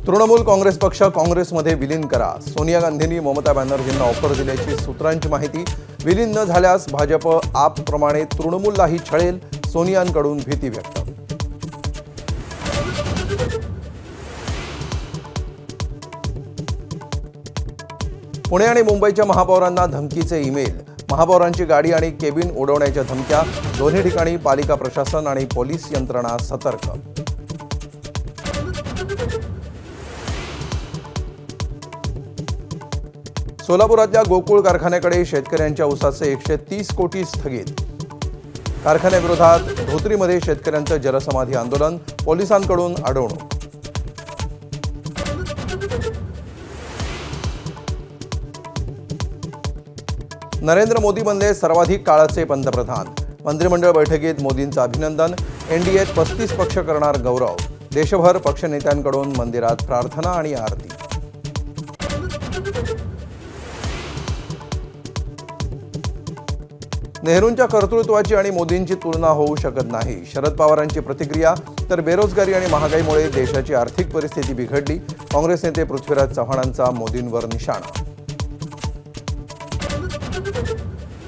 तृणमूल काँग्रेस पक्ष काँग्रेसमध्ये विलीन करा. सोनिया गांधींनी ममता बॅनर्जींना ऑफर दिल्याची सूत्रांची माहिती. विलीन न झाल्यास भाजप आपप्रमाणे तृणमूललाही छळेल. सोनियांकडून भीती व्यक्त. पुणे आणि मुंबईच्या महापौरांना धमकीचे ईमेल. महापौरांची गाडी आणि केबिन उडवण्याच्या धमक्या. दोन्ही ठिकाणी पालिका प्रशासन आणि पोलीस यंत्रणा सतर्क. सोलापुरातल्या गोकुळ कारखान्याकडे शेतकऱ्यांच्या ऊसाचे 130 कोटी स्थगित. कारखान्याविरोधात धोत्रीमध्ये शेतकऱ्यांचं जलसमाधी आंदोलन. पोलिसांकडून अडवणूक. नरेंद्र मोदी बनले सर्वाधिक काळाचे पंतप्रधान. मंत्रिमंडळ बैठकीत मोदींचं अभिनंदन. एनडीएत 35 पक्ष करणार गौरव. देशभर पक्षनेत्यांकडून मंदिरात प्रार्थना आणि आरती. नेहरूंच्या कर्तृत्वाची आणि मोदींची तुलना होऊ शकत नाही. शरद पवारांची प्रतिक्रिया. तर बेरोजगारी आणि महागाईमुळे देशाची आर्थिक परिस्थिती बिघडली. काँग्रेस नेते पृथ्वीराज चव्हाणांचा मोदींवर निशाणा.